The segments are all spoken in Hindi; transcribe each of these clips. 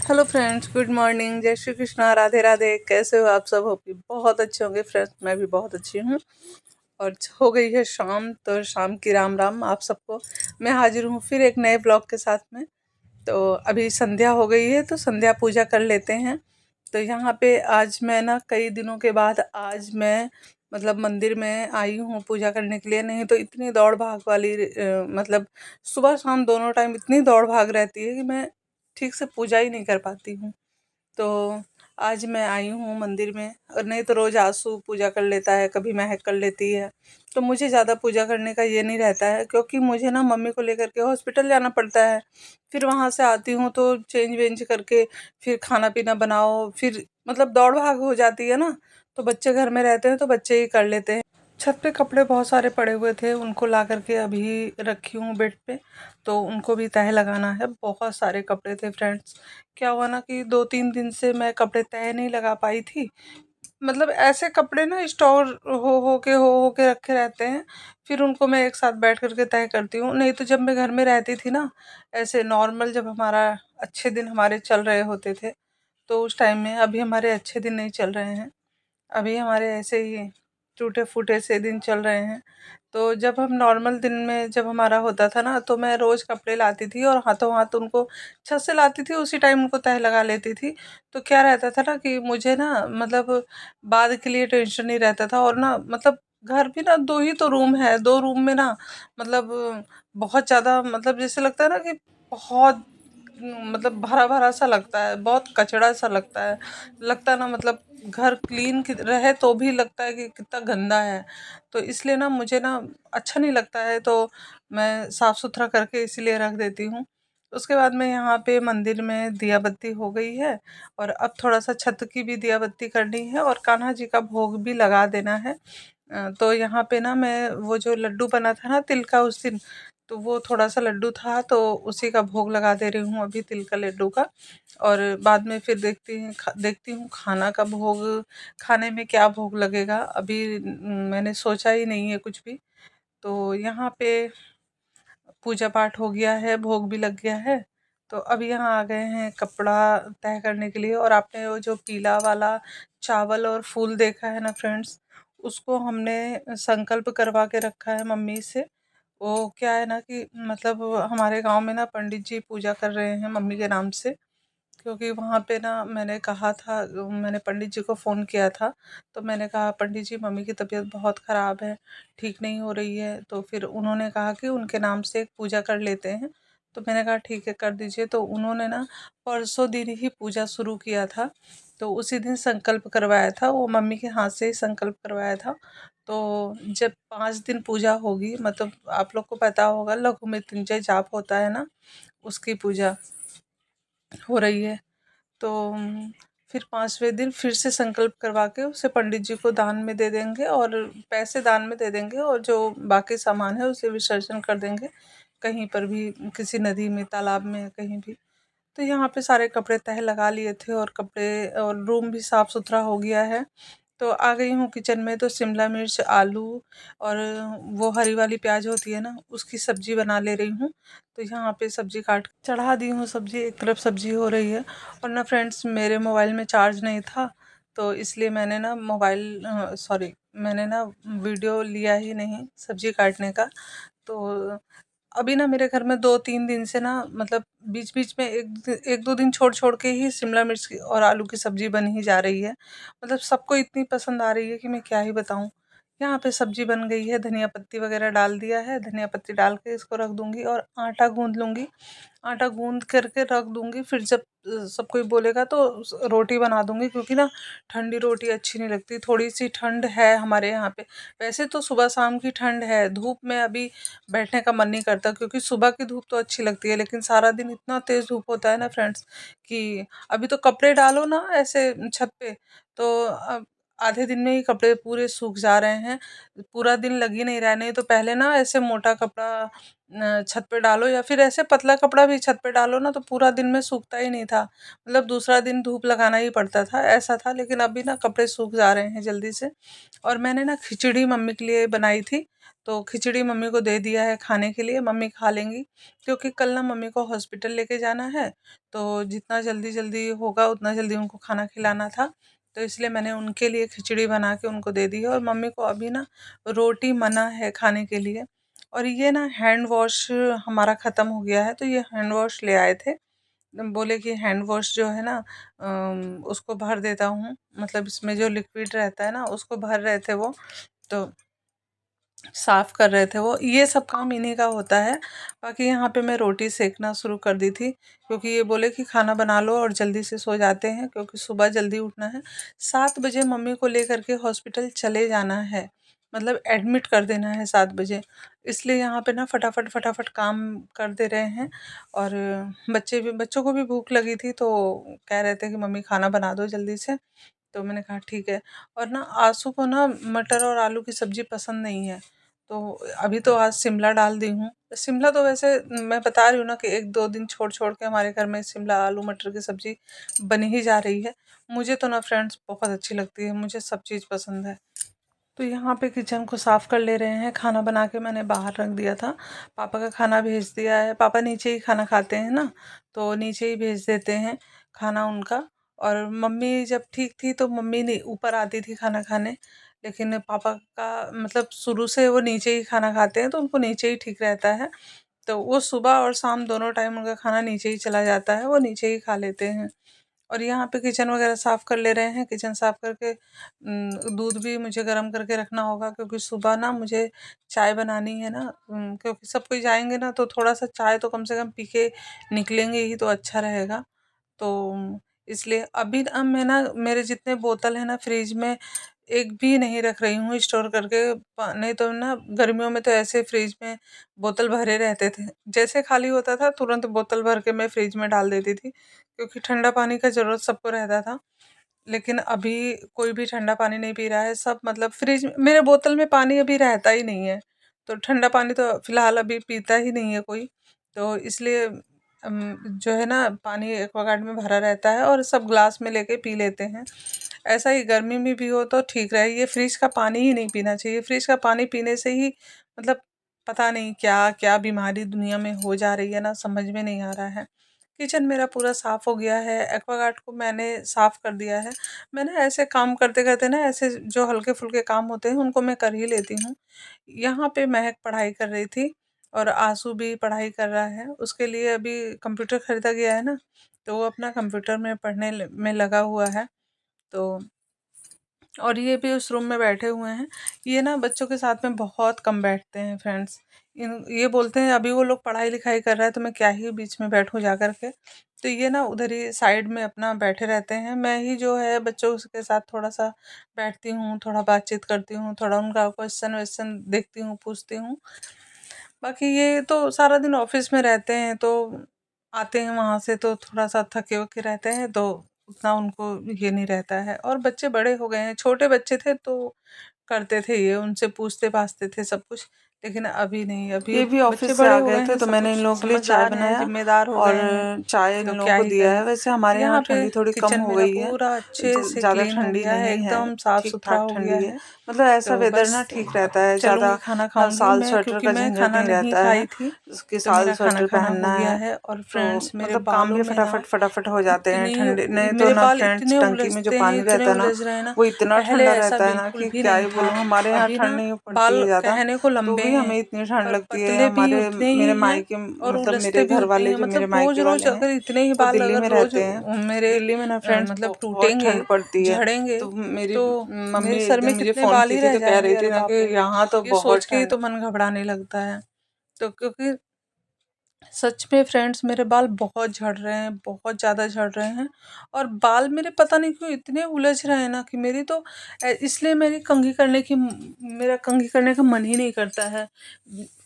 हेलो फ्रेंड्स, गुड मॉर्निंग, जय श्री कृष्णा, राधे राधे। कैसे हो आप सब? होप बहुत अच्छे होंगे फ्रेंड्स। मैं भी बहुत अच्छी हूँ। और हो गई है शाम, तो शाम की राम राम आप सबको। मैं हाजिर हूँ फिर एक नए ब्लॉग के साथ में। तो अभी संध्या हो गई है, तो संध्या पूजा कर लेते हैं। तो यहाँ पे आज मैं ना कई दिनों के बाद आज मैं मतलब मंदिर में आई हूँ पूजा करने के लिए। नहीं तो इतनी दौड़ भाग वाली मतलब सुबह शाम दोनों टाइम इतनी दौड़ भाग रहती है कि मैं ठीक से पूजा ही नहीं कर पाती हूँ। तो आज मैं आई हूँ मंदिर में, और नहीं तो रोज़ आंसू पूजा कर लेता है, कभी महक कर लेती है। तो मुझे ज़्यादा पूजा करने का ये नहीं रहता है, क्योंकि मुझे ना मम्मी को लेकर के हॉस्पिटल जाना पड़ता है। फिर वहाँ से आती हूँ तो चेंज वेंज करके फिर खाना पीना बनाओ, फिर मतलब दौड़ भाग हो जाती है ना। तो बच्चे घर में रहते हैं तो बच्चे ही कर लेते हैं। छत पे कपड़े बहुत सारे पड़े हुए थे, उनको ला करके अभी रखी हूँ बेड पे। तो उनको भी तह लगाना है। बहुत सारे कपड़े थे फ्रेंड्स। क्या हुआ ना कि 2-3 दिन से मैं कपड़े तह नहीं लगा पाई थी। मतलब ऐसे कपड़े ना स्टोर हो के रखे रहते हैं। फिर उनको मैं एक साथ बैठ करके तय करती हूँ। नहीं तो जब मैं घर में रहती थी ना, ऐसे नॉर्मल जब हमारा अच्छे दिन हमारे चल रहे होते थे, तो उस टाइम में, अभी हमारे अच्छे दिन नहीं चल रहे हैं। अभी हमारे ऐसे ही टूटे फूटे से दिन चल रहे हैं। तो जब हम नॉर्मल दिन में जब हमारा होता था ना, तो मैं रोज़ कपड़े लाती थी और हाथों हाथ उनको छत से लाती थी, उसी टाइम उनको तह लगा लेती थी। तो क्या रहता था ना कि मुझे ना मतलब बाद के लिए टेंशन नहीं रहता था। और ना मतलब घर भी ना 2 ही तो रूम है, 2 रूम में ना मतलब बहुत ज़्यादा मतलब जैसे लगता है ना कि बहुत मतलब भरा-भरा सा लगता है, बहुत कचड़ा सा लगता है। लगता है ना मतलब घर क्लीन रहे तो भी लगता है कि कितना गंदा है। तो इसलिए ना मुझे ना अच्छा नहीं लगता है, तो मैं साफ सुथरा करके इसीलिए रख देती हूँ। उसके बाद में यहाँ पे मंदिर में दिया बत्ती हो गई है, और अब थोड़ा सा छत की भी दिया बत्ती करनी है, और कान्हा जी का भोग भी लगा देना है। तो यहाँ पे ना मैं वो जो लड्डू बना था ना तिल का उस दिन, तो वो थोड़ा सा लड्डू था, तो उसी का भोग लगा दे रही हूँ अभी, तिल का लड्डू का। और बाद में फिर देखती हूँ खाना का भोग, खाने में क्या भोग लगेगा। अभी मैंने सोचा ही नहीं है कुछ भी। तो यहाँ पे पूजा पाठ हो गया है, भोग भी लग गया है। तो अब यहाँ आ गए हैं कपड़ा तय करने के लिए। और आपने वो जो पीला वाला चावल और फूल देखा है ना फ्रेंड्स, उसको हमने संकल्प करवा के रखा है मम्मी से। वो क्या है ना कि मतलब हमारे गांव में ना पंडित जी पूजा कर रहे हैं मम्मी के नाम से। क्योंकि वहाँ पे ना मैंने कहा था, मैंने पंडित जी को फ़ोन किया था। तो मैंने कहा पंडित जी मम्मी की तबीयत बहुत ख़राब है, ठीक नहीं हो रही है। तो फिर उन्होंने कहा कि उनके नाम से एक पूजा कर लेते हैं। तो मैंने कहा ठीक है कर दीजिए। तो उन्होंने ना परसों दिन ही पूजा शुरू किया था। तो उसी दिन संकल्प करवाया था, वो मम्मी के हाथ से ही संकल्प करवाया था। तो जब 5 दिन पूजा होगी, मतलब आप लोग को पता होगा लघु मृत्युंजय जाप होता है ना, उसकी पूजा हो रही है। तो फिर 5वें दिन फिर से संकल्प करवा के उसे पंडित जी को दान में दे देंगे, और पैसे दान में दे देंगे, और जो बाकी सामान है उसे विसर्जन कर देंगे कहीं पर भी, किसी नदी में, तालाब में, कहीं भी। तो यहाँ पे सारे कपड़े तह लगा लिए थे, और कपड़े और रूम भी साफ सुथरा हो गया है। तो आ गई हूँ किचन में। तो शिमला मिर्च, आलू और वो हरी वाली प्याज होती है ना, उसकी सब्जी बना ले रही हूँ। तो यहाँ पे सब्जी काट चढ़ा दी हूँ, सब्जी एक तरफ सब्जी हो रही है। और ना फ्रेंड्स मेरे मोबाइल में चार्ज नहीं था, तो इसलिए मैंने ना मैंने ना वीडियो लिया ही नहीं सब्जी काटने का। तो अभी ना मेरे घर में 2-3 दिन से ना मतलब बीच बीच में एक दो दिन छोड़ छोड़ के ही शिमला मिर्च और आलू की सब्जी बन ही जा रही है। मतलब सबको इतनी पसंद आ रही है कि मैं क्या ही बताऊं। यहाँ पे सब्जी बन गई है, धनिया पत्ती वगैरह डाल दिया है, धनिया पत्ती डाल के इसको रख दूंगी, और आटा गूंद लूंगी। आटा गूंद करके रख दूंगी, फिर जब सब कोई बोलेगा तो रोटी बना दूंगी। क्योंकि ना ठंडी रोटी अच्छी नहीं लगती, थोड़ी सी ठंड है हमारे यहाँ पे। वैसे तो सुबह शाम की ठंड है, धूप में अभी बैठने का मन नहीं करता, क्योंकि सुबह की धूप तो अच्छी लगती है, लेकिन सारा दिन इतना तेज धूप होता है ना फ्रेंड्स कि अभी तो कपड़े डालो ना ऐसे छत पे, तो आधे दिन में ही कपड़े पूरे सूख जा रहे हैं। पूरा दिन लग ही नहीं रहा है। नहीं तो पहले ना ऐसे मोटा कपड़ा छत पे डालो, या फिर ऐसे पतला कपड़ा भी छत पे डालो ना, तो पूरा दिन में सूखता ही नहीं था। मतलब दूसरा दिन धूप लगाना ही पड़ता था, ऐसा था। लेकिन अभी ना कपड़े सूख जा रहे हैं जल्दी से। और मैंने ना खिचड़ी मम्मी के लिए बनाई थी। तो खिचड़ी मम्मी को दे दिया है खाने के लिए, मम्मी खा लेंगी क्योंकि कल ना मम्मी को हॉस्पिटल लेके जाना है। तो जितना जल्दी जल्दी होगा उतना जल्दी उनको खाना खिलाना था, तो इसलिए मैंने उनके लिए खिचड़ी बना के उनको दे दी है। और मम्मी को अभी ना रोटी मना है खाने के लिए। और ये ना हैंड वॉश हमारा ख़त्म हो गया है, तो ये हैंड वॉश ले आए थे। बोले कि हैंड वॉश जो है ना उसको भर देता हूँ, मतलब इसमें जो लिक्विड रहता है ना उसको भर रहे थे वो, तो साफ़ कर रहे थे वो। ये सब काम इन्हीं का होता है। बाकी यहाँ पे मैं रोटी सेकना शुरू कर दी थी क्योंकि ये बोले कि खाना बना लो और जल्दी से सो जाते हैं क्योंकि सुबह जल्दी उठना है। 7 बजे मम्मी को लेकर के हॉस्पिटल चले जाना है, मतलब एडमिट कर देना है 7 बजे। इसलिए यहाँ पे ना फटाफट फटाफट काम कर दे रहे हैं। और बच्चों को भी भूख लगी थी, तो कह रहे थे कि मम्मी खाना बना दो जल्दी से। तो मैंने कहा ठीक है। और ना आंसू को ना मटर और आलू की सब्जी पसंद नहीं है, तो अभी तो आज शिमला डाल दी हूँ। शिमला तो वैसे मैं बता रही हूँ ना कि 1-2 दिन छोड़ छोड़ के हमारे घर में शिमला आलू मटर की सब्जी बनी ही जा रही है। मुझे तो ना फ्रेंड्स बहुत अच्छी लगती है, मुझे सब चीज़ पसंद है। तो यहाँ पे किचन को साफ़ कर ले रहे हैं। खाना बना के मैंने बाहर रख दिया था, पापा का खाना भेज दिया है। पापा नीचे ही खाना खाते हैं ना, तो नीचे ही भेज देते हैं खाना उनका। और मम्मी जब ठीक थी तो मम्मी ने ऊपर आती थी खाना खाने, लेकिन पापा का मतलब शुरू से वो नीचे ही खाना खाते हैं, तो उनको नीचे ही ठीक रहता है। तो वो सुबह और शाम दोनों टाइम उनका खाना नीचे ही चला जाता है, वो नीचे ही खा लेते हैं। और यहाँ पे किचन वगैरह साफ़ कर ले रहे हैं। किचन साफ़ करके दूध भी मुझे गर्म करके रखना होगा क्योंकि सुबह ना मुझे चाय बनानी है ना। क्योंकि सब कोई जाएंगे ना, तो थोड़ा सा चाय तो कम से कम पी के निकलेंगे ही तो अच्छा रहेगा। तो इसलिए अभी अब मैं ना मेरे जितने बोतल है ना फ्रिज में एक भी नहीं रख रही हूँ स्टोर करके। नहीं तो ना गर्मियों में तो ऐसे फ्रिज में बोतल भरे रहते थे, जैसे खाली होता था तुरंत बोतल भर के मैं फ्रिज में डाल देती थी क्योंकि ठंडा पानी का ज़रूरत सबको रहता था। लेकिन अभी कोई भी ठंडा पानी नहीं पी रहा है, सब मतलब फ्रिज मेरे बोतल में पानी अभी रहता ही नहीं है। तो ठंडा पानी तो फ़िलहाल अभी पीता ही नहीं है कोई। तो इसलिए जो है ना पानी एक्वागार्ड में भरा रहता है और सब ग्लास में लेके पी लेते हैं। ऐसा ही गर्मी में भी हो तो ठीक रहे, ये फ्रिज का पानी ही नहीं पीना चाहिए। फ्रिज का पानी पीने से ही मतलब पता नहीं क्या क्या बीमारी दुनिया में हो जा रही है ना, समझ में नहीं आ रहा है। किचन मेरा पूरा साफ़ हो गया है, एक्वागार्ड को मैंने साफ़ कर दिया है। मैंने ऐसे काम करते करते ना ऐसे जो हल्के फुल्के काम होते हैं उनको मैं कर ही लेती हूँ। यहाँ पे महक पढ़ाई कर रही थी और आंसू भी पढ़ाई कर रहा है। उसके लिए अभी कंप्यूटर खरीदा गया है ना, तो वो अपना कंप्यूटर में पढ़ने में लगा हुआ है। तो और ये भी उस रूम में बैठे हुए हैं। ये ना बच्चों के साथ में बहुत कम बैठते हैं फ्रेंड्स। ये बोलते हैं अभी वो लोग पढ़ाई लिखाई कर रहा है तो मैं क्या ही बीच में बैठूं जा कर के। तो ये ना उधर ही साइड में अपना बैठे रहते हैं। मैं ही जो है बच्चों के साथ थोड़ा सा बैठती हूँ, थोड़ा बातचीत करती हूँ, थोड़ा उनका क्वेश्चन वेश्चन देखती हूँ, पूछती हूँ। बाकी ये तो सारा दिन ऑफिस में रहते हैं, तो आते हैं वहाँ से तो थोड़ा सा थके वके रहते हैं, तो उतना उनको ये नहीं रहता है। और बच्चे बड़े हो गए हैं, छोटे बच्चे थे तो करते थे ये, उनसे पूछते पाछते थे सब कुछ। लेकिन अभी नहीं, अभी ये भी बच्चे ऑफिस से बड़े आ हो गए गए थे हैं, तो सब मैंने इन कुछ लोगों के लिए चाय समझदार हैं, बनाया जिम्मेदार हो और गए हैं। चाय इन तो लोगों क्या को ही दिया है। करें। वैसे हमारे यहाँ यहाँ पे ठंडी थोड़ी कम किचन हो मेरा गई है, पूरा अच्छे से ज़्यादा क्लीन हो ठंडी गया है, नहीं है, एकदम साफ ठीक सुथरा ठाक हो गया ठंडी है। है। मतलब ऐसा तो वेदर बस ना ठीक रहता है, ज़्यादा चलूंगी खाना खाऊंगी साल मैं, स्वेटर क्योंकि का मैं झंझट खाना नहीं नहीं रहता है खाई थी। उसके, तो साल मेरा खाना स्वेटर खाना हो पहनना गया है। है। और तो फ्रेंड्स मेरे मतलब काम बालों भी में ना फटाफट फटाफट हो जाते हैं। इतनी ठंडे नहीं तो मेरे ना बाल फ्रेंड्स, इतने टंकी में जो उलझते हैं, पानी इतने रहता है ना उलझ रहे हैं ना। वो इतना पहले ठंडा ऐसा रहता है ना बिल्कुल कि भी क्या नहीं ही था। बोलूँ। हमारे यहाँ अभी ठंड ना नहीं पड़ती बाल है ज़्यादा, कहने को तो लंबे भी हैं हमें इतनी ठंड पर लगती है। पतले भी हमारे उतने मेरे ही हैं मायके, और मतलब उलझते मेरे भी घर उतने ही वाले हैं। जो मेरे मतलब रोज मायके रोज वाले हैं अगर इतने ही वो बाल दिल्ली अगर में रोज रहते हैं। मेरे दिल्ली में ना फ्रेंड्स मतलब बहुत टूटेंगे, ठंड पड़ती है। झड़ेंगे, तो मेरी तो मेरे मम्मी सर एक दिन में मुझे कितने फ़ोन बाल की ही थी रह तो कह रही जाएंगे। थी अरे ना कि बाप रे, यहाँ तो ये सोच बहुत के ही ठंड। तो मन घबराने लगता है। तो क्योंकि सच में फ्रेंड्स मेरे बाल बहुत झड़ रहे हैं, बहुत ज़्यादा झड़ रहे हैं। और बाल मेरे पता नहीं क्यों इतने उलझ रहे हैं ना कि मेरी तो इसलिए मेरी कंघी करने की मेरा कंघी करने का मन ही नहीं करता है।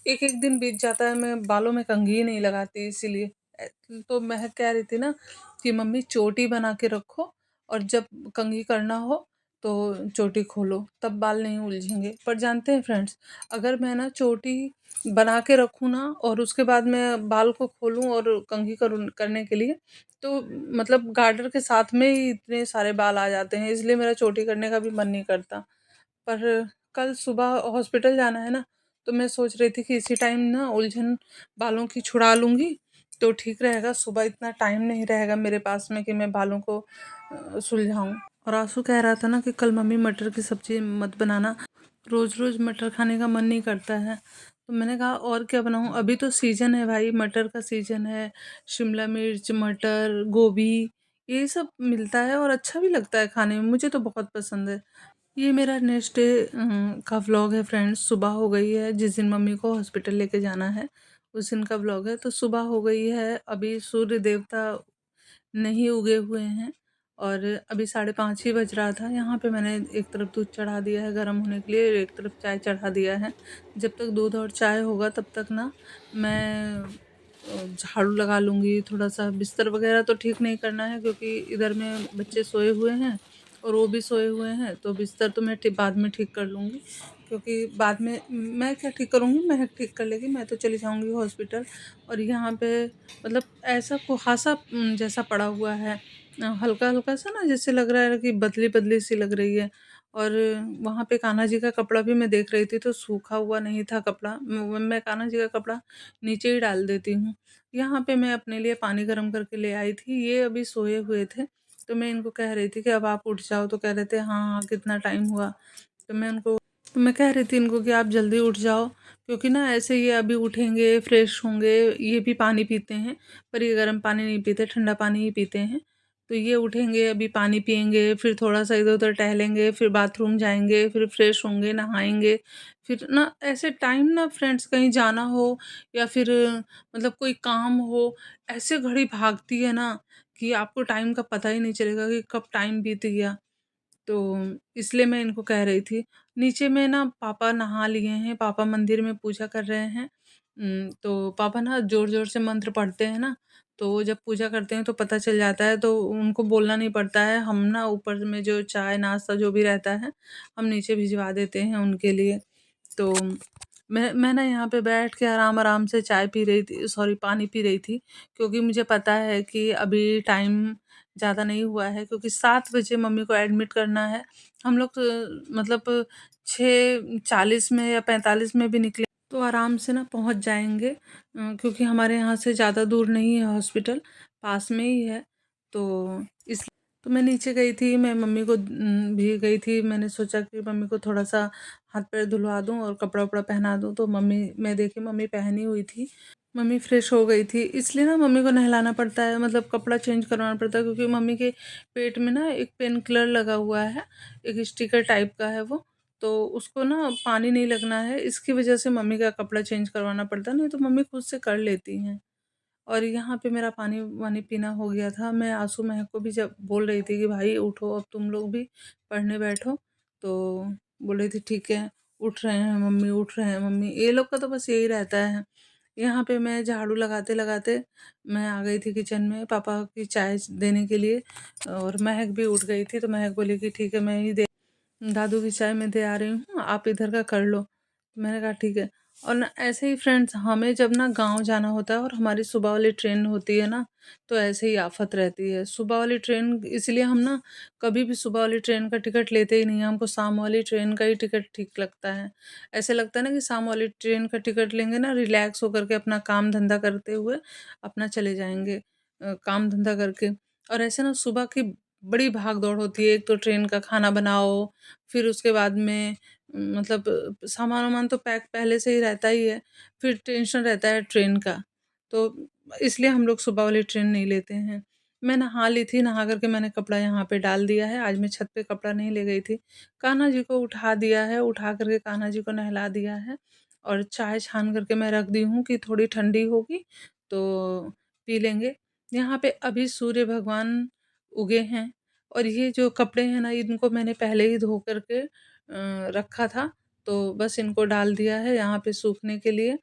एक एक दिन बीत जाता है मैं बालों में कंघी ही नहीं लगाती, इसीलिए तो मैं कह रही थी ना कि मम्मी चोटी बना के रखो और जब कंघी करना हो तो चोटी खोलो, तब बाल नहीं उलझेंगे। पर जानते हैं फ्रेंड्स, अगर मैं ना चोटी बना के रखूँ ना और उसके बाद मैं बाल को खोलूँ और कंघी करूँ करने के लिए, तो मतलब गार्डर के साथ में ही इतने सारे बाल आ जाते हैं, इसलिए मेरा चोटी करने का भी मन नहीं करता। पर कल सुबह हॉस्पिटल जाना है ना, तो मैं सोच रही थी कि इसी टाइम ना उलझन बालों की छुड़ा लूँगी तो ठीक रहेगा। सुबह इतना टाइम नहीं रहेगा मेरे पास में कि मैं बालों को सुलझाऊँ। और आंसू कह रहा था ना कि कल मम्मी मटर की सब्ज़ी मत बनाना, रोज़ रोज़ मटर खाने का मन नहीं करता है। तो मैंने कहा और क्या बनाऊँ, अभी तो सीज़न है भाई, मटर का सीज़न है। शिमला मिर्च, मटर, गोभी यही सब मिलता है और अच्छा भी लगता है खाने में, मुझे तो बहुत पसंद है। ये मेरा नेक्स्ट डे का व्लॉग है फ्रेंड्स। सुबह हो गई है, जिस दिन मम्मी को हॉस्पिटल लेके जाना है उस दिन का व्लॉग है। तो सुबह हो गई है, अभी सूर्य देवता नहीं उगे हुए हैं और अभी 5:30 ही बज रहा था। यहाँ पे मैंने एक तरफ दूध चढ़ा दिया है गर्म होने के लिए, एक तरफ चाय चढ़ा दिया है। जब तक दूध और चाय होगा तब तक ना मैं झाड़ू लगा लूँगी। थोड़ा सा बिस्तर वगैरह तो ठीक नहीं करना है क्योंकि इधर में बच्चे सोए हुए हैं और वो भी सोए हुए हैं, तो बिस्तर तो मैं बाद में ठीक कर लूँगी। क्योंकि बाद में मैं क्या ठीक करूँगी, महक ठीक कर लेगी, मैं तो चली जाऊँगी हॉस्पिटल। और यहाँ पे मतलब ऐसा कुहासा जैसा पड़ा हुआ है, हल्का हल्का सा ना, जैसे लग रहा है कि बदली बदली सी लग रही है। और वहाँ पे कान्हा जी का कपड़ा भी मैं देख रही थी तो सूखा हुआ नहीं था कपड़ा। मैं कान्हा जी का कपड़ा नीचे ही डाल देती हूँ। यहाँ पे मैं अपने लिए पानी गर्म करके ले आई थी, ये अभी सोए हुए थे। तो मैं इनको कह रही थी कि अब आप उठ जाओ, तो कह रहे थे हाँ हाँ कितना टाइम हुआ। तो मैं कह रही थी इनको कि आप जल्दी उठ जाओ, क्योंकि ना ऐसे ये अभी उठेंगे, फ्रेश होंगे। ये भी पानी पीते हैं पर ये गर्म पानी नहीं पीते, ठंडा पानी ही पीते हैं। तो ये उठेंगे, अभी पानी पिएंगे, फिर थोड़ा सा इधर उधर टहलेंगे, फिर बाथरूम जाएंगे, फिर फ्रेश होंगे, नहाएंगे। फिर ना ऐसे टाइम ना फ्रेंड्स, कहीं जाना हो या फिर मतलब कोई काम हो, ऐसे घड़ी भागती है ना कि आपको टाइम का पता ही नहीं चलेगा कि कब टाइम बीत गया। तो इसलिए मैं इनको कह रही थी। नीचे में ना पापा नहा लिए हैं, पापा मंदिर में पूजा कर रहे हैं। तो पापा ना ज़ोर-ज़ोर से मंत्र पढ़ते हैं ना, तो जब पूजा करते हैं तो पता चल जाता है, तो उनको बोलना नहीं पड़ता है। हम ना ऊपर में जो चाय, नाश्ता जो भी रहता है, हम नीचे भिजवा देते हैं उनके लिए। तो मैं ना यहाँ पे बैठ के आराम-आराम से चाय पी रही थी, सॉरी पानी पी रही थी, क्योंकि मुझे पता है कि अभी टाइम ज़्यादा नहीं हुआ है, क्योंकि 7 बजे मम्मी को एडमिट करना है। हम लोग मतलब 6:40 में या 45 में भी निकले तो आराम से ना पहुँच जाएँगे, क्योंकि हमारे यहाँ से ज़्यादा दूर नहीं है हॉस्पिटल, पास में ही है। तो इस तो मैं नीचे गई थी, मैं मम्मी को भी गई थी, मैंने सोचा कि मम्मी को थोड़ा-सा हाथ-पैर धुलवा दूँ और कपड़ा-वपड़ा पहना दूँ, तो मैं देखी मम्मी पहनी हुई थी। मम्मी फ्रेश हो गई थी, इसलिए ना मम्मी को नहलाना पड़ता है, मतलब कपड़ा चेंज करवाना पड़ता है, क्योंकि मम्मी के पेट में ना एक पेन किलर लगा हुआ है, एक स्टिकर टाइप का है वो, तो उसको ना पानी नहीं लगना है, इसकी वजह से मम्मी का कपड़ा चेंज करवाना पड़ता है, नहीं तो मम्मी खुद से कर लेती हैं। और यहाँ पे मेरा पानी-वानी पीना हो गया था। मैं आँसू महक को भी जब बोल रही थी कि भाई उठो, अब तुम लोग भी पढ़ने बैठो, तो बोल रही थी ठीक है, उठ रहे हैं मम्मी, उठ रहे हैं मम्मी। ये लोग का तो बस यही रहता है। यहाँ पे मैं झाड़ू लगाते-लगाते मैं आ गई थी किचन में पापा की चाय देने के लिए, और महक भी उठ गई थी, तो महक बोली कि ठीक है मैं ही दे दादू की चाय मैं दे आ रही हूँ, आप इधर का कर लो। मैंने कहा ठीक है। और ना ऐसे ही फ्रेंड्स, हमें जब ना गाँव जाना होता है और हमारी सुबह वाली ट्रेन होती है ना, तो ऐसे ही आफ़त रहती है। सुबह वाली ट्रेन इसलिए हम ना कभी भी सुबह वाली ट्रेन का टिकट लेते ही नहीं हैं, हमको शाम वाली ट्रेन का ही टिकट ठीक लगता है। ऐसे लगता है ना कि शाम वाली ट्रेन का टिकट लेंगे ना, रिलैक्स होकर के अपना काम-धंधा करते हुए अपना चले जाएँगे काम-धंधा करके। और ऐसे ना सुबह की बड़ी भाग-दौड़ होती है, एक तो ट्रेन का खाना बनाओ, फिर उसके बाद में मतलब सामान-वामान तो पैक पहले से ही रहता ही है, फिर टेंशन रहता है ट्रेन का, तो इसलिए हम लोग सुबह वाली ट्रेन नहीं लेते हैं। मैं नहा ली थी, नहा कर के मैंने कपड़ा यहाँ पे डाल दिया है, आज मैं छत पे कपड़ा नहीं ले गई थी। कान्हा जी को उठा दिया है, उठा कर के कान्हा जी को नहला दिया है और चाय छान कर के मैं रख दी हूँ कि थोड़ी ठंडी होगी, तो पी लेंगे। यहाँ पे अभी सूर्य भगवान उगे हैं और ये जो कपड़े हैं ना, इनको मैंने पहले ही धो कर के रखा था, तो बस इनको डाल दिया है यहाँ पे सूखने के लिए।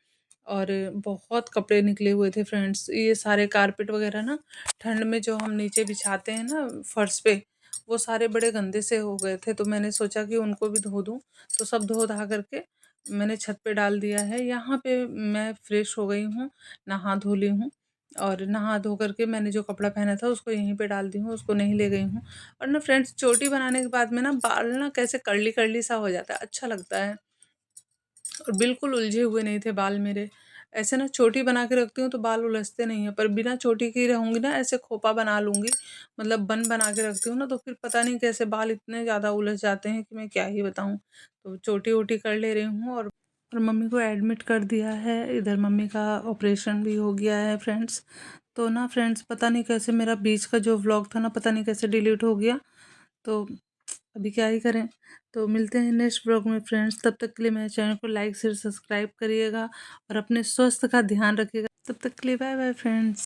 और बहुत कपड़े निकले हुए थे फ्रेंड्स, ये सारे कारपेट वगैरह ना ठंड में जो हम नीचे बिछाते हैं ना फर्श पे, वो सारे बड़े गंदे से हो गए थे, तो मैंने सोचा कि उनको भी धो दूँ, तो सब धो-धा करके मैंने छत पे डाल दिया है। यहाँ पे मैं फ्रेश हो गई हूँ, नहा धो ली हूँ और नहा धो करके मैंने जो कपड़ा पहना था उसको यहीं पे डाल दी हूँ, उसको नहीं ले गई हूँ। और ना फ्रेंड्स, चोटी बनाने के बाद में ना बाल ना कैसे कर्ली-कर्ली सा हो जाता है, अच्छा लगता है। और बिल्कुल उलझे हुए नहीं थे बाल मेरे। ऐसे ना चोटी बना के रखती हूँ तो बाल उलझते नहीं हैं, पर बिना चोटी के ही रहूँगी ना, ऐसे खोपा बना लूँगी, मतलब बन बना के रखती हूँ ना, तो फिर पता नहीं कैसे बाल इतने ज़्यादा उलझ जाते हैं कि मैं क्या ही बताऊँ। तो चोटी-वोटी कर ले रही हूँ और मम्मी को एडमिट कर दिया है। इधर मम्मी का ऑपरेशन भी हो गया है फ्रेंड्स। तो ना फ्रेंड्स पता नहीं कैसे मेरा बीच का जो व्लॉग था ना, पता नहीं कैसे डिलीट हो गया। तो अभी क्या ही करें। तो मिलते हैं नेक्स्ट व्लॉग में फ्रेंड्स, तब तक के लिए मेरे चैनल को लाइक शेयर सब्सक्राइब करिएगा और अपने स्वास्थ्य का ध्यान रखिएगा। तब तक के लिए बाय बाय फ्रेंड्स।